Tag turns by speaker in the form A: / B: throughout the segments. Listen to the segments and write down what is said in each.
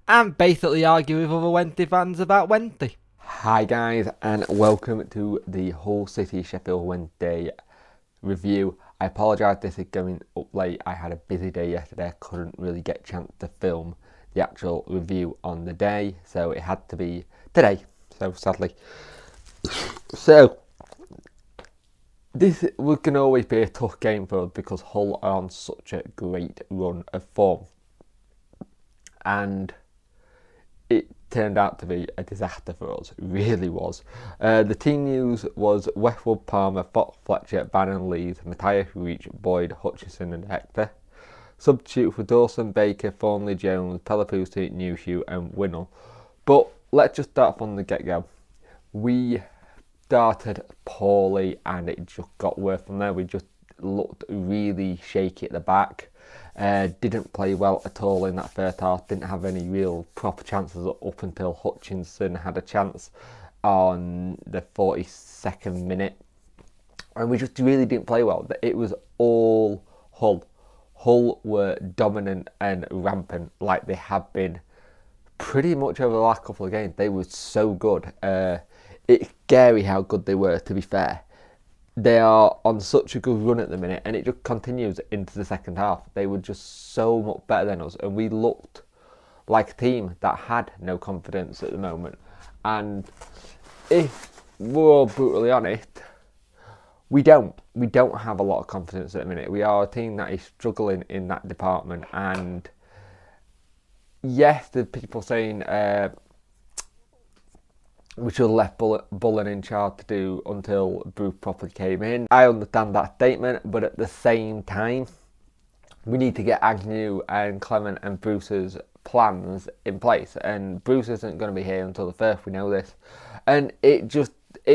A: and basically argue with other Wednesday fans about Wednesday.
B: Hi guys, and welcome to the Hull City Sheffield Wednesday review. I apologise this is going up late. I had a busy day yesterday. I couldn't really get a chance to film the actual review on the day, so it had to be today, so sadly. So this was going to always be a tough game for us because Hull are on such a great run of form, and it turned out to be a disaster for us. It really was. The team news was Westwood, Palmer, Fox, Fletcher, Bannon, Leeds, Matthias, Reach, Boyd, Hutchison and Hector. Substitute for Dawson, Baker, Thornley, Jones, Pelopousi, Newshoe and Winnell. But let's just start from the get-go. We started poorly and it just got worse from there. We just looked really shaky at the back. Didn't play well at all in that first half. Didn't have any real proper chances up until Hutchinson had a chance on the 42nd minute. And we just really didn't play well. It was all Hull. Hull were dominant and rampant like they have been pretty much over the last couple of games. They were so good. It's scary how good they were, to be fair. They are on such a good run at the minute, and it just continues into the second half. They were just so much better than us, and we looked like a team that had no confidence at the moment. And if we're all brutally honest, we don't have a lot of confidence at the minute. We are a team that is struggling in that department, and yes, the people saying we should have left Bullen in charge to do until Bruce properly came in. I understand that statement, but at the same time, we need to get Agnew and Clement and Bruce's plans in place. And Bruce isn't going to be here until the 1st, we know this. And it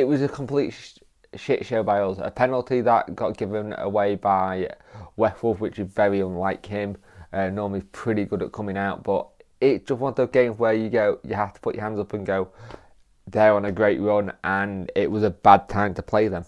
B: was a complete shit show by us. A penalty that got given away by Westwood, which is very unlike him. Normally pretty good at coming out, but it's just one of those games where you have to put your hands up and go, they're on a great run, and it was a bad time to play them.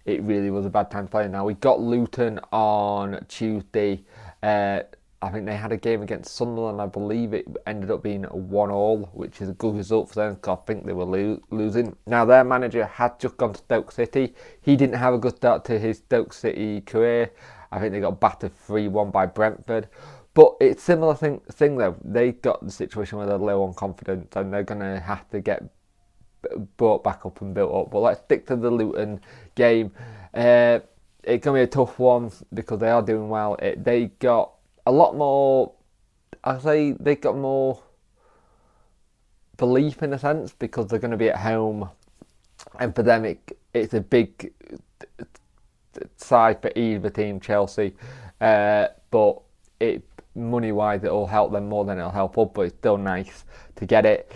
B: It really was a bad time to play them. Now, we got Luton on Tuesday. I think they had a game against Sunderland. I believe it ended up being 1-1, which is a good result for them because I think they were losing. Now, their manager had just gone to Stoke City. He didn't have a good start to his Stoke City career. I think they got battered 3-1 by Brentford. But it's a similar thing though. They got the situation where they're low on confidence and they're going to have to get brought back up and built up. But let's stick to the Luton game. It's going to be a tough one because they are doing well. They got a lot more, I'd say they got more belief in a sense because they're going to be at home. And for them, it's a big side for either team, Chelsea. But money-wise, it'll help them more than it'll help us, but it's still nice to get it.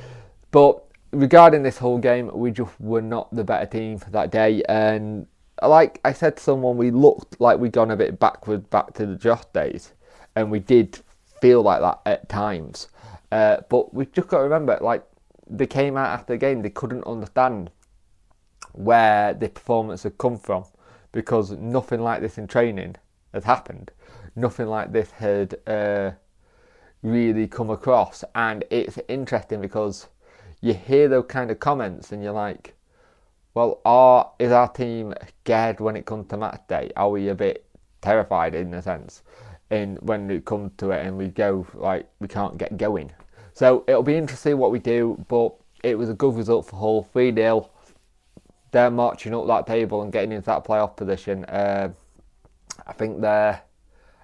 B: But regarding this whole game, we just were not the better team for that day. And like I said to someone, we looked like we'd gone a bit back to the Josh days. And we did feel like that at times. But we've just got to remember, like, they came out after the game, they couldn't understand where the performance had come from. Because nothing like this in training had happened. Nothing like this had really come across. And it's interesting because you hear those kind of comments and you're like, well, is our team scared when it comes to match day? Are we a bit terrified in a sense? And when it comes to it and we go, like, we can't get going. So it'll be interesting what we do, but it was a good result for Hull, 3-0. They're marching up that table and getting into that playoff position. I think they're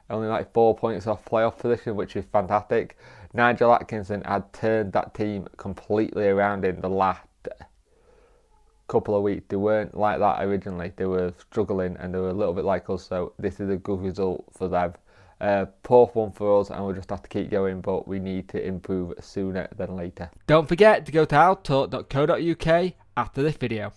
B: only like 4 points off playoff position, which is fantastic. Nigel Atkinson had turned that team completely around in the last couple of weeks. They weren't like that originally. They were struggling and they were a little bit like us, so this is a good result for them. Poor one for us, and we'll just have to keep going, but we need to improve sooner than later.
A: Don't forget to go to outtalk.co.uk after this video.